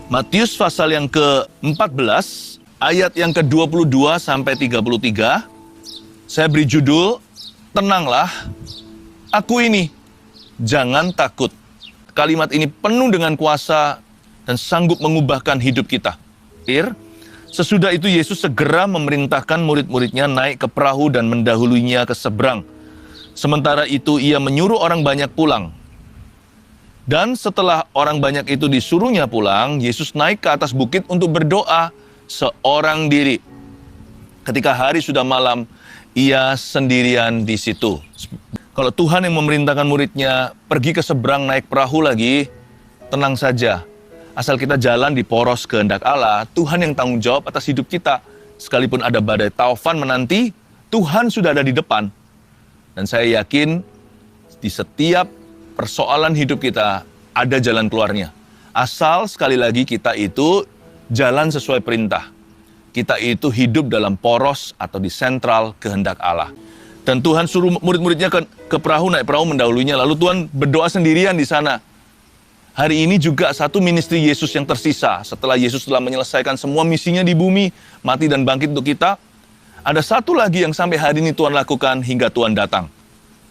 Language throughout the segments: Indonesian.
Matius pasal yang ke-14, ayat yang ke-22 sampai 33. Saya beri judul, Tenanglah, Aku Ini, Jangan Takut. Kalimat ini penuh dengan kuasa dan sanggup mengubahkan hidup kita. Sesudah itu Yesus segera memerintahkan murid-muridnya naik ke perahu dan mendahuluinya ke seberang. Sementara itu ia menyuruh orang banyak pulang. Dan setelah orang banyak itu disuruhnya pulang, Yesus naik ke atas bukit untuk berdoa seorang diri. Ketika hari sudah malam, ia sendirian di situ. Kalau Tuhan yang memerintahkan muridnya pergi ke seberang naik perahu lagi, tenang saja. Asal kita jalan di poros kehendak Allah, Tuhan yang tanggung jawab atas hidup kita. Sekalipun ada badai taufan menanti, Tuhan sudah ada di depan. Dan saya yakin di setiap persoalan hidup kita ada jalan keluarnya. Asal sekali lagi kita itu jalan sesuai perintah. Kita itu hidup dalam poros atau di sentral kehendak Allah. Dan Tuhan suruh murid-muridnya ke perahu, naik perahu mendahulunya. Lalu Tuhan berdoa sendirian di sana. Hari ini juga satu ministry Yesus yang tersisa. Setelah Yesus telah menyelesaikan semua misinya di bumi, mati dan bangkit untuk kita, ada satu lagi yang sampai hari ini Tuhan lakukan hingga Tuhan datang.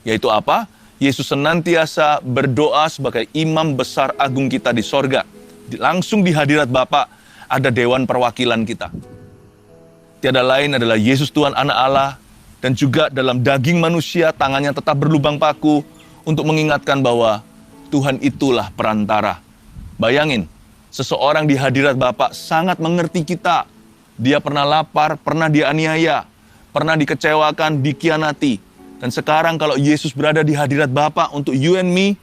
Yaitu apa? Yesus senantiasa berdoa sebagai imam besar agung kita di sorga. Langsung di hadirat Bapa ada dewan perwakilan kita. Tiada lain adalah Yesus Tuhan Anak Allah, dan juga dalam daging manusia tangannya tetap berlubang paku untuk mengingatkan bahwa Tuhan itulah perantara. Bayangin, seseorang di hadirat Bapa sangat mengerti kita. Dia pernah lapar, pernah dianiaya, pernah dikecewakan, dikhianati. Dan sekarang kalau Yesus berada di hadirat Bapa untuk you and me,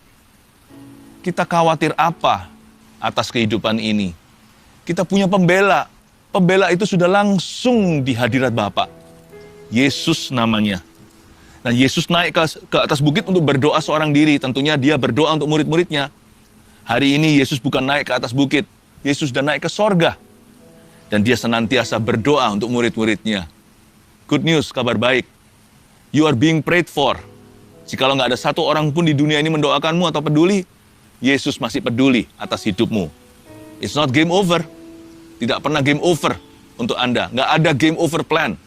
kita khawatir apa atas kehidupan ini? Kita punya pembela. Pembela itu sudah langsung di hadirat Bapa. Yesus namanya. Nah, Yesus naik ke atas bukit untuk berdoa seorang diri. Tentunya dia berdoa untuk murid-muridnya. Hari ini Yesus bukan naik ke atas bukit. Yesus sudah naik ke sorga. Dan dia senantiasa berdoa untuk murid-muridnya. Good news, kabar baik. You are being prayed for. Jikalau nggak ada satu orang pun di dunia ini mendoakanmu atau peduli, Yesus masih peduli atas hidupmu. It's not game over. Tidak pernah game over untuk Anda. Nggak ada game over plan.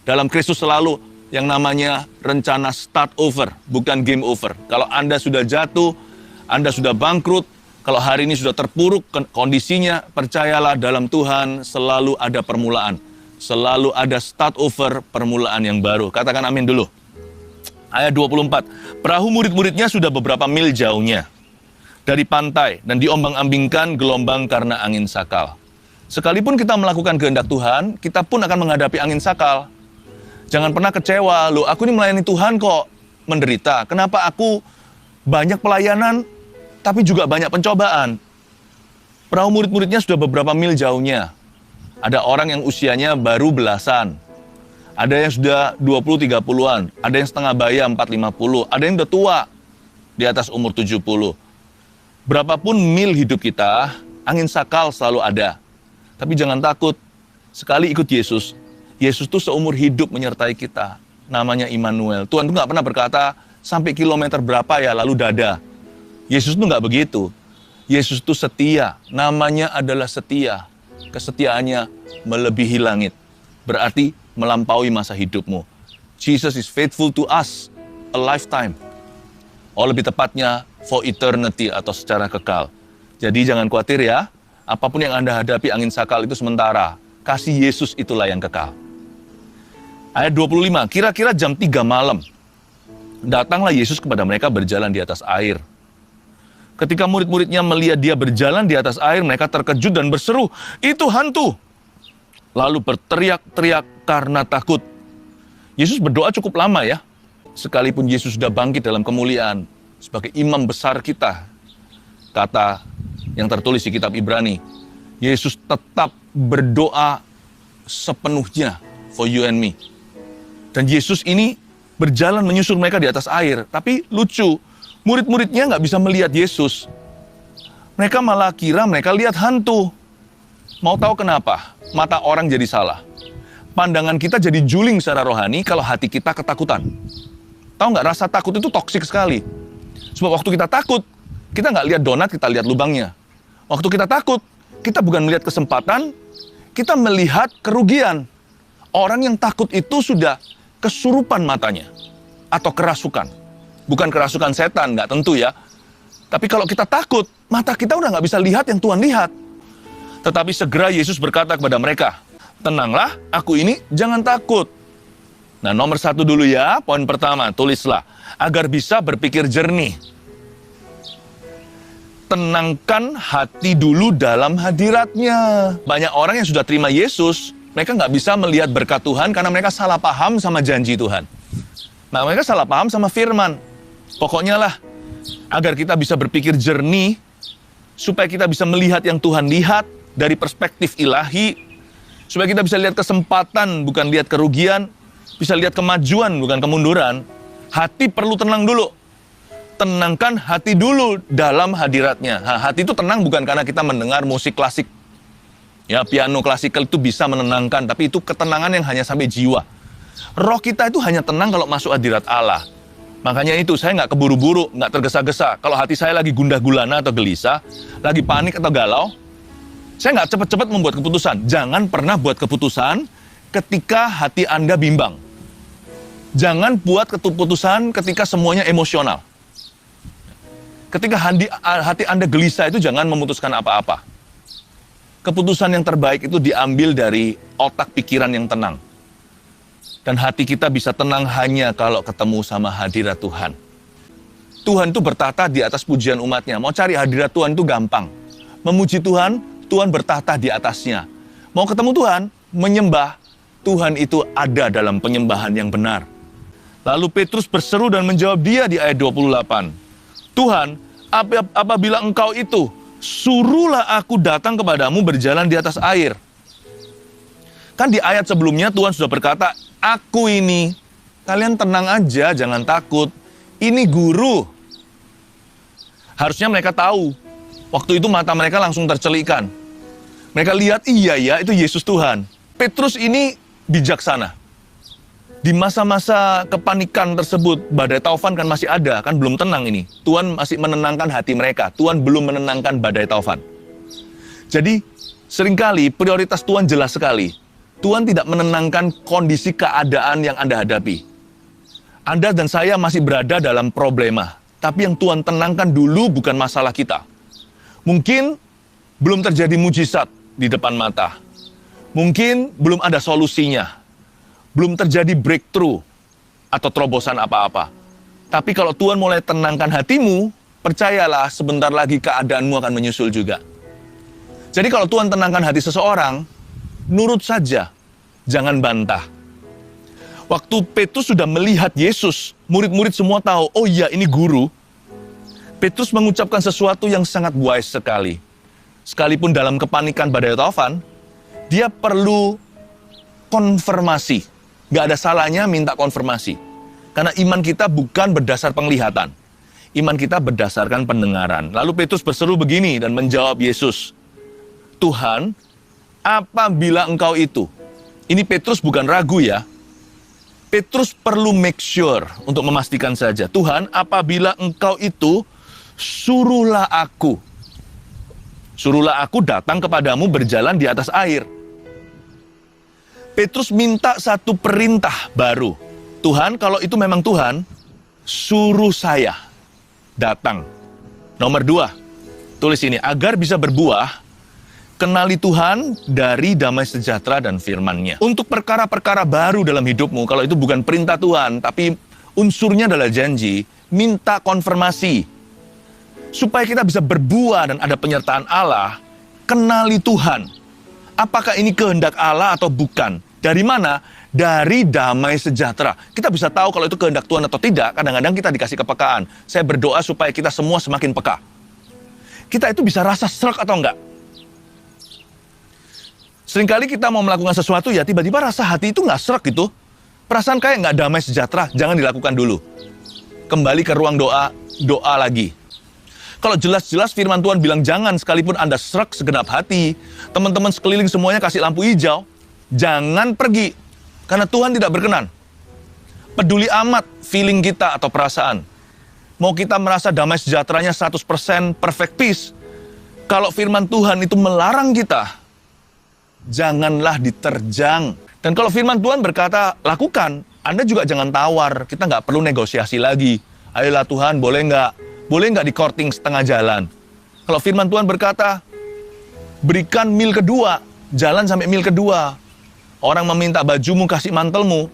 Dalam Kristus selalu yang namanya rencana start over, bukan game over. Kalau Anda sudah jatuh, Anda sudah bangkrut, kalau hari ini sudah terpuruk kondisinya, percayalah dalam Tuhan selalu ada permulaan. Selalu ada start over, permulaan yang baru. Katakan amin dulu. Ayat 24. Perahu murid-muridnya sudah beberapa mil jauhnya dari pantai dan diombang-ambingkan gelombang karena angin sakal. Sekalipun kita melakukan kehendak Tuhan, kita pun akan menghadapi angin sakal. Jangan pernah kecewa, loh aku ini melayani Tuhan kok menderita. Kenapa aku banyak pelayanan, tapi juga banyak pencobaan? Perahu murid-muridnya sudah beberapa mil jauhnya. Ada orang yang usianya baru belasan. Ada yang sudah 20-30-an. Ada yang setengah baya 40-50. Ada yang udah tua, di atas umur 70. Berapapun mil hidup kita, angin sakal selalu ada. Tapi jangan takut, sekali ikut Yesus, Yesus tuh seumur hidup menyertai kita. Namanya Immanuel. Tuhan tuh nggak pernah berkata, sampai kilometer berapa ya lalu dada. Yesus tuh nggak begitu. Yesus tuh setia. Namanya adalah setia. Kesetiaannya melebihi langit. Berarti melampaui masa hidupmu. Jesus is faithful to us a lifetime. Oh lebih tepatnya for eternity atau secara kekal. Jadi jangan khawatir ya. Apapun yang Anda hadapi angin sakal itu sementara. Kasih Yesus itulah yang kekal. Ayat 25, kira-kira jam 3 malam, datanglah Yesus kepada mereka berjalan di atas air. Ketika murid-muridnya melihat dia berjalan di atas air, mereka terkejut dan berseru, itu hantu. Lalu berteriak-teriak karena takut. Yesus berdoa cukup lama ya. Sekalipun Yesus sudah bangkit dalam kemuliaan, sebagai imam besar kita, kata yang tertulis di kitab Ibrani, Yesus tetap berdoa sepenuhnya for you and me. Dan Yesus ini berjalan menyusul mereka di atas air. Tapi lucu, murid-muridnya nggak bisa melihat Yesus. Mereka malah kira mereka lihat hantu. Mau tahu kenapa? Mata orang jadi salah. Pandangan kita jadi juling secara rohani kalau hati kita ketakutan. Tahu nggak, rasa takut itu toksik sekali. Sebab waktu kita takut, kita nggak lihat donat, kita lihat lubangnya. Waktu kita takut, kita bukan melihat kesempatan, kita melihat kerugian. Orang yang takut itu sudah kesurupan matanya. Atau kerasukan. Bukan kerasukan setan, nggak tentu ya. Tapi kalau kita takut, mata kita udah nggak bisa lihat yang Tuhan lihat. Tetapi segera Yesus berkata kepada mereka, tenanglah, aku ini, jangan takut. Nah, nomor 1 dulu ya, poin pertama, tulislah. Agar bisa berpikir jernih. Tenangkan hati dulu dalam hadiratnya. Banyak orang yang sudah terima Yesus, mereka nggak bisa melihat berkat Tuhan karena mereka salah paham sama janji Tuhan. Nah, mereka salah paham sama firman. Pokoknya lah, agar kita bisa berpikir jernih, supaya kita bisa melihat yang Tuhan lihat dari perspektif ilahi, supaya kita bisa lihat kesempatan, bukan lihat kerugian, bisa lihat kemajuan, bukan kemunduran. Hati perlu tenang dulu. Tenangkan hati dulu dalam hadiratnya. Hati itu tenang bukan karena kita mendengar musik klasik. Ya, piano klasikal itu bisa menenangkan, tapi itu ketenangan yang hanya sampai jiwa. Roh kita itu hanya tenang kalau masuk hadirat Allah. Makanya itu, saya nggak keburu-buru, nggak tergesa-gesa. Kalau hati saya lagi gundah gulana atau gelisah, lagi panik atau galau, saya nggak cepat-cepat membuat keputusan. Jangan pernah buat keputusan ketika hati Anda bimbang. Jangan buat keputusan ketika semuanya emosional. Ketika hati Anda gelisah itu jangan memutuskan apa-apa. Keputusan yang terbaik itu diambil dari otak pikiran yang tenang. Dan hati kita bisa tenang hanya kalau ketemu sama hadirat Tuhan. Tuhan itu bertahta di atas pujian umatnya. Mau cari hadirat Tuhan itu gampang. Memuji Tuhan, Tuhan bertahta di atasnya. Mau ketemu Tuhan, menyembah, Tuhan itu ada dalam penyembahan yang benar. Lalu Petrus berseru dan menjawab dia di ayat 28. Tuhan, apabila engkau itu, suruhlah aku datang kepadamu berjalan di atas air. Kan di ayat sebelumnya Tuhan sudah berkata, aku ini, kalian tenang aja, jangan takut. Ini guru. Harusnya mereka tahu. Waktu itu mata mereka langsung tercelikan. Mereka lihat, iya ya, itu Yesus Tuhan. Petrus ini bijaksana. Di masa-masa kepanikan tersebut, badai taufan kan masih ada, kan belum tenang ini. Tuhan masih menenangkan hati mereka. Tuhan belum menenangkan badai taufan. Jadi, seringkali prioritas Tuhan jelas sekali. Tuhan tidak menenangkan kondisi keadaan yang Anda hadapi. Anda dan saya masih berada dalam problema. Tapi yang Tuhan tenangkan dulu bukan masalah kita. Mungkin belum terjadi mujizat di depan mata. Mungkin belum ada solusinya. Belum terjadi breakthrough atau terobosan apa-apa. Tapi kalau Tuhan mulai tenangkan hatimu, percayalah sebentar lagi keadaanmu akan menyusul juga. Jadi kalau Tuhan tenangkan hati seseorang, nurut saja, jangan bantah. Waktu Petrus sudah melihat Yesus, murid-murid semua tahu, oh iya ini guru. Petrus mengucapkan sesuatu yang sangat wise sekali. Sekalipun dalam kepanikan badai taufan, dia perlu konfirmasi. Gak ada salahnya minta konfirmasi. Karena iman kita bukan berdasar penglihatan. Iman kita berdasarkan pendengaran. Lalu Petrus berseru begini dan menjawab Yesus. Tuhan, apabila engkau itu. Ini Petrus bukan ragu ya. Petrus perlu make sure untuk memastikan saja. Tuhan, apabila engkau itu, suruhlah aku. Suruhlah aku datang kepadamu berjalan di atas air. Petrus minta satu perintah baru. Tuhan, kalau itu memang Tuhan, suruh saya datang. Nomor 2, tulis ini, agar bisa berbuah, kenali Tuhan dari damai sejahtera dan firman-Nya. Untuk perkara-perkara baru dalam hidupmu, kalau itu bukan perintah Tuhan, tapi unsurnya adalah janji, minta konfirmasi. Supaya kita bisa berbuah dan ada penyertaan Allah, kenali Tuhan. Apakah ini kehendak Allah atau bukan? Dari mana? Dari damai sejahtera. Kita bisa tahu kalau itu kehendak Tuhan atau tidak. Kadang-kadang kita dikasih kepekaan. Saya berdoa supaya kita semua semakin peka. Kita itu bisa rasa serak atau enggak? Seringkali kita mau melakukan sesuatu ya tiba-tiba rasa hati itu nggak serak gitu. Perasaan kayak nggak damai sejahtera. Jangan dilakukan dulu. Kembali ke ruang doa, doa lagi. Kalau jelas-jelas firman Tuhan bilang jangan, sekalipun Anda serak segenap hati, teman-teman sekeliling semuanya kasih lampu hijau, jangan pergi, karena Tuhan tidak berkenan. Peduli amat feeling kita atau perasaan. Mau kita merasa damai sejahteranya 100% perfect peace, Kalau firman Tuhan itu melarang kita, janganlah diterjang. Dan kalau firman Tuhan berkata, lakukan, Anda juga jangan tawar. Kita nggak perlu negosiasi lagi. Ayolah Tuhan, boleh nggak? Boleh nggak di courting setengah jalan? Kalau firman Tuhan berkata, berikan mil kedua, jalan sampai mil kedua. Orang meminta bajumu, kasih mantelmu.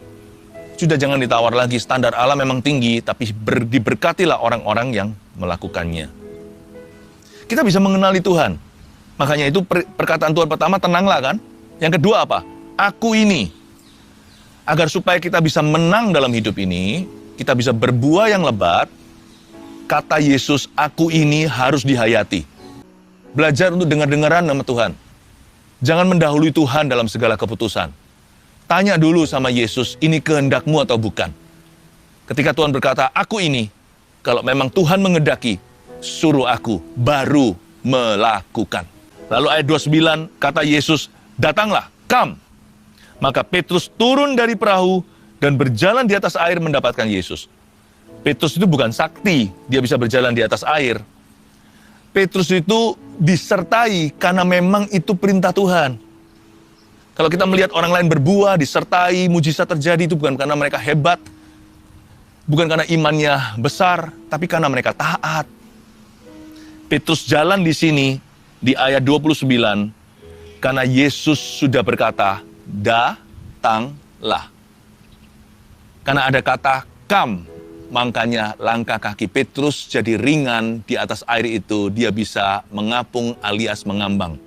Sudah jangan ditawar lagi, standar Allah memang tinggi, tapi diberkatilah orang-orang yang melakukannya. Kita bisa mengenali Tuhan. Makanya itu perkataan Tuhan pertama, tenanglah kan? Yang kedua apa? Aku ini. Agar supaya kita bisa menang dalam hidup ini, kita bisa berbuah yang lebat, kata Yesus, aku ini harus dihayati. Belajar untuk dengar-dengaran nama Tuhan. Jangan mendahului Tuhan dalam segala keputusan. Tanya dulu sama Yesus, ini kehendakmu atau bukan? Ketika Tuhan berkata, aku ini, kalau memang Tuhan menghendaki, suruh aku, baru melakukan. Lalu ayat 29, kata Yesus, datanglah, come. Maka Petrus turun dari perahu dan berjalan di atas air mendapatkan Yesus. Petrus itu bukan sakti, dia bisa berjalan di atas air. Petrus itu disertai karena memang itu perintah Tuhan. Kalau kita melihat orang lain berbuah, disertai, mujizat terjadi, itu bukan karena mereka hebat, bukan karena imannya besar, tapi karena mereka taat. Petrus jalan di sini, di ayat 29, karena Yesus sudah berkata, datanglah. Karena ada kata, come, makanya langkah kaki Petrus jadi ringan di atas air itu, dia bisa mengapung alias mengambang.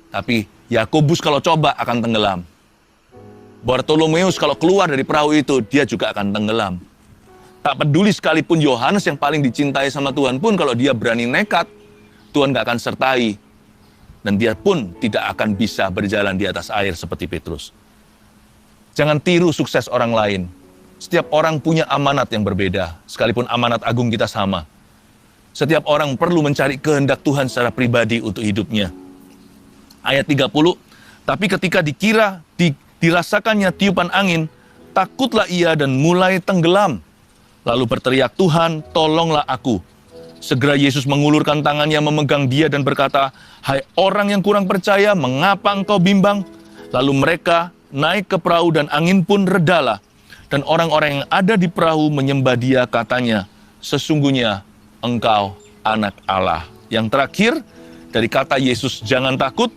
Tapi Yakobus kalau coba akan tenggelam. Bartolomeus kalau keluar dari perahu itu, dia juga akan tenggelam. Tak peduli sekalipun Yohanes yang paling dicintai sama Tuhan pun, kalau dia berani nekat, Tuhan gak akan sertai. Dan dia pun tidak akan bisa berjalan di atas air seperti Petrus. Jangan tiru sukses orang lain. Setiap orang punya amanat yang berbeda, sekalipun amanat agung kita sama. Setiap orang perlu mencari kehendak Tuhan secara pribadi untuk hidupnya. Ayat 30, tapi ketika dirasakannya tiupan angin, takutlah ia dan mulai tenggelam. Lalu berteriak, Tuhan, tolonglah aku. Segera Yesus mengulurkan tangannya memegang dia dan berkata, hai orang yang kurang percaya, mengapa engkau bimbang? Lalu mereka naik ke perahu dan angin pun redalah. Dan orang-orang yang ada di perahu menyembah dia, katanya, sesungguhnya engkau anak Allah. Yang terakhir, dari kata Yesus jangan takut,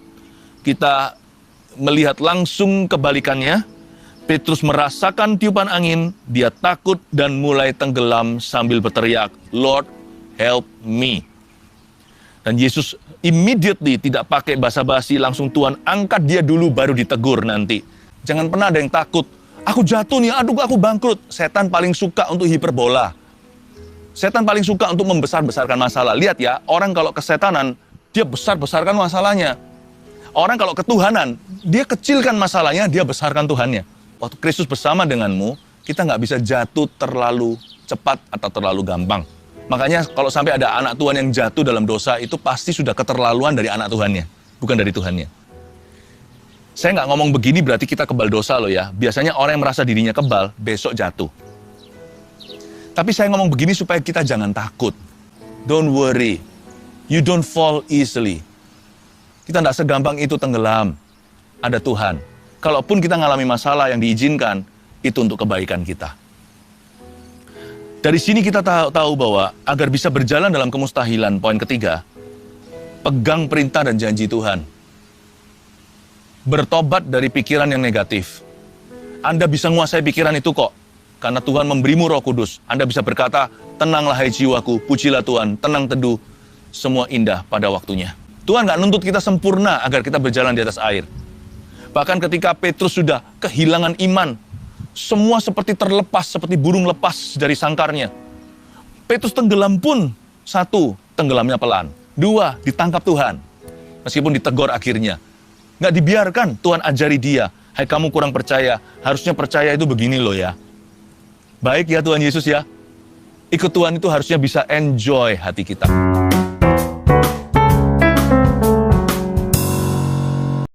kita melihat langsung kebalikannya. Petrus merasakan tiupan angin, dia takut dan mulai tenggelam sambil berteriak, Lord, help me. Dan Yesus immediately tidak pakai basa-basi, langsung Tuhan angkat dia dulu baru ditegur nanti. Jangan pernah ada yang takut, aku jatuh nih, aduh aku bangkrut. Setan paling suka untuk hiperbola. Setan paling suka untuk membesar-besarkan masalah. Lihat ya, orang kalau kesetanan, dia besar-besarkan masalahnya. Orang kalau ketuhanan, dia kecilkan masalahnya, dia besarkan Tuhannya. Waktu Kristus bersama denganmu, kita nggak bisa jatuh terlalu cepat atau terlalu gampang. Makanya kalau sampai ada anak Tuhan yang jatuh dalam dosa, itu pasti sudah keterlaluan dari anak Tuhannya, bukan dari Tuhannya. Saya nggak ngomong begini berarti kita kebal dosa loh ya. Biasanya orang yang merasa dirinya kebal, besok jatuh. Tapi saya ngomong begini supaya kita jangan takut. Don't worry. You don't fall easily. Kita nggak segampang itu tenggelam. Ada Tuhan. Kalaupun kita ngalami masalah yang diizinkan, itu untuk kebaikan kita. Dari sini kita tahu bahwa agar bisa berjalan dalam kemustahilan, poin ketiga, pegang perintah dan janji Tuhan. Bertobat dari pikiran yang negatif. Anda bisa menguasai pikiran itu kok, karena Tuhan memberimu Roh Kudus. Anda bisa berkata, tenanglah hai jiwaku, pujilah Tuhan, tenang teduh, semua indah pada waktunya. Tuhan nggak nuntut kita sempurna agar kita berjalan di atas air. Bahkan ketika Petrus sudah kehilangan iman, semua seperti terlepas, seperti burung lepas dari sangkarnya. Petrus tenggelam pun, satu, tenggelamnya pelan. Dua, ditangkap Tuhan. Meskipun ditegur akhirnya. Nggak dibiarkan, Tuhan ajari dia. Hai kamu kurang percaya, harusnya percaya itu begini loh ya. Baik ya Tuhan Yesus ya. Ikut Tuhan itu harusnya bisa enjoy hati kita.